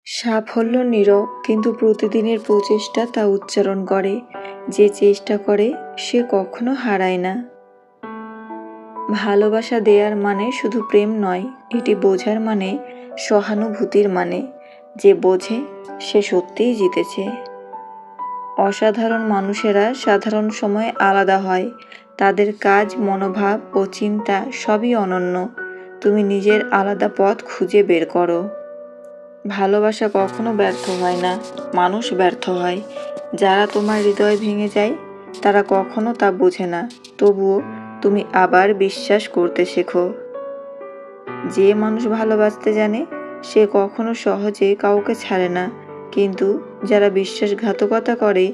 সাফল্য নীরব, কিন্তু প্রতিদিনের প্রচেষ্টা তা উচ্চারণ করে। যে চেষ্টা করে সে কখনো হারায় না। ভালোবাসা দেয়ার মানে শুধু প্রেম নয়, এটি বোঝার মানে, সহানুভূতির মানে। যে বোঝে সে সত্যিই জিতেছে। অসাধারণ মানুষেরা সাধারণ সময়ে আলাদা হয়। তাদের কাজ, মনোভাব ও চিন্তা সবই অনন্য। তুমি নিজের আলাদা পথ খুঁজে বের করো। ভালোবাসা কখনো ব্যর্থ হয় না, মানুষ ব্যর্থ হয়। যারা তোমার হৃদয় ভেঙে যায় তারা কখনো তা বোঝে না, তবুও তুমি আবার বিশ্বাস করতে শেখো। যে মানুষ ভালোবাসতে জানে সে কখনো সহজে কাউকে ছাড়ে না, কিন্তু যারা বিশ্বাসঘাতকতা করে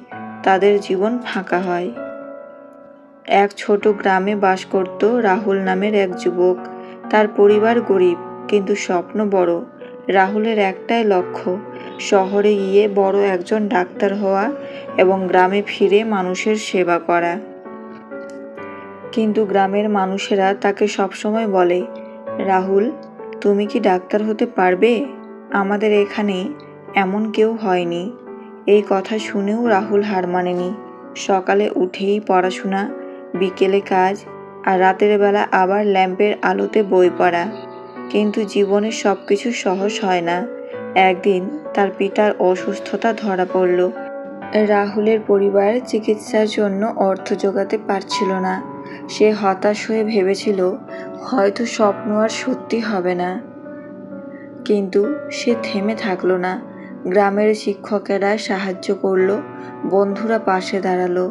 তাদের জীবন ফাঁকা হয়। এক ছোট গ্রামে বাস করত রাহুল নামের এক যুবক। তার পরিবার গরিব, কিন্তু স্বপ্ন বড়। রাহুলের একটাই লক্ষ্য, শহরে গিয়ে বড় একজন ডাক্তার হওয়া এবং গ্রামে ফিরে মানুষের সেবা করা। কিন্তু গ্রামের মানুষেরা তাকে সবসময় বলে, রাহুল, তুমি কি ডাক্তার হতে পারবে? আমাদের এখানে এমন কেউ হয়নি। এই কথা শুনেও রাহুল হার মানেনি। সকালে উঠেই পড়াশোনা, বিকেলে কাজ, আর রাতের বেলা আবার ল্যাম্পের আলোতে বই পড়া। কিন্তু জীবনে সবকিছু সহজ হয় না। একদিন তার পিতার অসুস্থতা ধরা পড়ল। রাহুলের পরিবার চিকিৎসার জন্য অর্থ জোগাতে পারছিল না। সে হতাশ হয়ে ভেবেছিল হয়তো স্বপ্ন আর সত্যি হবে না। কিন্তু সে থেমে থাকলো না। গ্রামের শিক্ষকেরা সাহায্য করলো, বন্ধুরা পাশে দাঁড়ালো,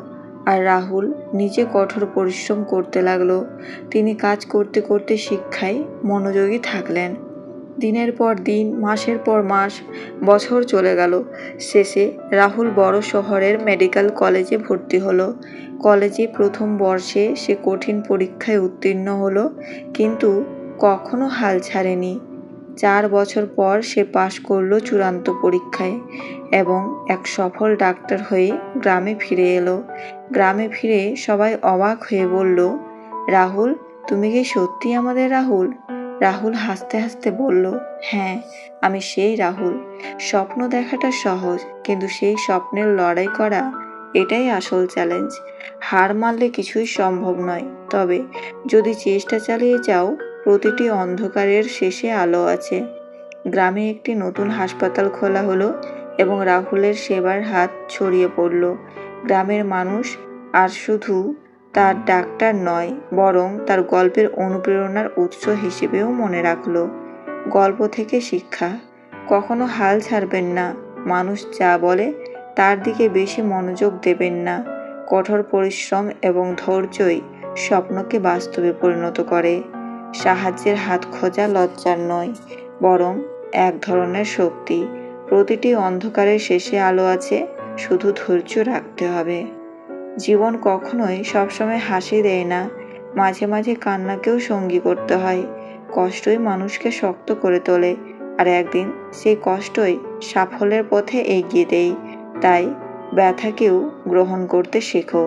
আর রাহুল নিজে কঠোর পরিশ্রম করতে লাগলো। তিনি কাজ করতে করতে শিক্ষায় মনোযোগী থাকলেন। দিনের পর দিন, মাসের পর মাস, বছর চলে গেল। শেষে রাহুল বড় শহরের মেডিকেল কলেজে ভর্তি হলো। কলেজে প্রথম বর্ষে সে কঠিন পরীক্ষায় উত্তীর্ণ হলো, কিন্তু কখনো হাল ছাড়েনি। 4 বছর পর সে পাশ করলো চূড়ান্ত পরীক্ষায় এবং এক সফল ডাক্তার হয়ে গ্রামে ফিরে এলো। গ্রামে ফিরে সবাই অবাক হয়ে বলল, রাহুল, তুমি কি সত্যি আমাদের রাহুল? রাহুল হাসতে হাসতে বলল, হ্যাঁ, আমি সেই রাহুল। স্বপ্ন দেখাটা সহজ, কিন্তু সেই স্বপ্নের লড়াই করা, এটাই আসল চ্যালেঞ্জ। হার মানলে কিছুই সম্ভব নয়, তবে যদি চেষ্টা চালিয়ে যাও, প্রতিটি অন্ধকারের শেষে আলো আছে। গ্রামে একটি নতুন হাসপাতাল খোলা হলো এবং রাহুলের সেবার হাত ছড়িয়ে পড়ল। গ্রামের মানুষ আর শুধু তার ডাক্তার নয়, বরং তার গল্পের অনুপ্রেরণার উৎস হিসেবেও মনে রাখল। গল্প থেকে শিক্ষা, কখনো হাল ছাড়বেন না। মানুষ যা বলে তার দিকে বেশি মনোযোগ দেবেন না। কঠোর পরিশ্রম এবং ধৈর্যই স্বপ্নকে বাস্তবে পরিণত করে। সাহায্যের হাত খোঁজা লজ্জার নয়, বরং এক ধরনের শক্তি। প্রতিটি অন্ধকারের শেষে আলো আছে, শুধু ধৈর্য রাখতে হবে। জীবন কখনোই সবসময় হাসি দেয় না, মাঝে মাঝে কান্নাকেও সঙ্গী করতে হয়। কষ্টই মানুষকে শক্ত করে তোলে, আর একদিন সেই কষ্টই সাফল্যের পথে এগিয়ে দেয়। তাই ব্যথাকেও গ্রহণ করতে শেখো।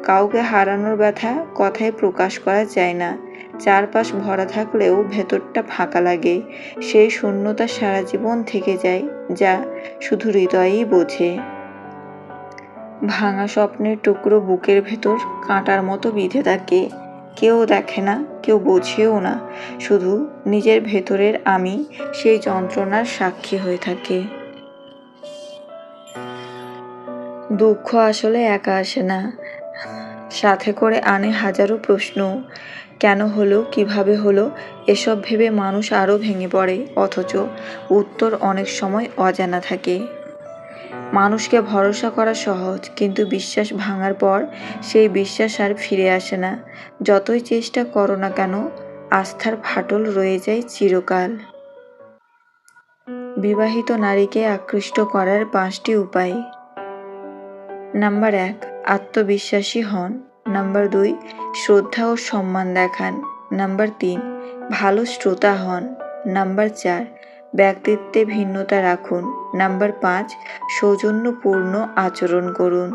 কাউকে হারানোর ব্যথা কথায় প্রকাশ করা যায় না। চারপাশ ভরা থাকলেও ভেতরটা ফাঁকা লাগে। সেই শূন্যতা সারা জীবন থেকে যায়, যা শুধু হৃদয়েই বোঝে। ভাঙা স্বপ্নের টুকরো বুকের ভেতর কাঁটার মতো বিঁধে থাকে। কেউ দেখে না, কেউ বোঝেও না, শুধু নিজের ভেতরের আমি সেই যন্ত্রণার সাক্ষী হয়ে থাকে। দুঃখ আসলে একা আসে না, সাথে করে আনে হাজারো প্রশ্ন। কেন হলো, কিভাবে হলো, এসব ভেবে মানুষ আরও ভেঙে পড়ে, অথচ উত্তর অনেক সময় অজানা থাকে। মানুষকে ভরসা করা সহজ, কিন্তু বিশ্বাস ভাঙার পর সেই বিশ্বাস আর ফিরে আসে না। যতই চেষ্টা করো না কেন, আস্থার ফাটল রয়ে যায় চিরকাল। বিবাহিত নারীকে আকৃষ্ট করার 5টি উপায়। নাম্বার 1, আত্মবিশ্বাসী হন। নাম্বার 2, শ্রদ্ধা ও সম্মান দেখান। নাম্বার 3, ভালো শ্রোতা হন। নাম্বার 4, ব্যক্তিত্বে ভিন্নতা রাখুন। নাম্বার 5, সৌজন্যপূর্ণ আচরণ করুন।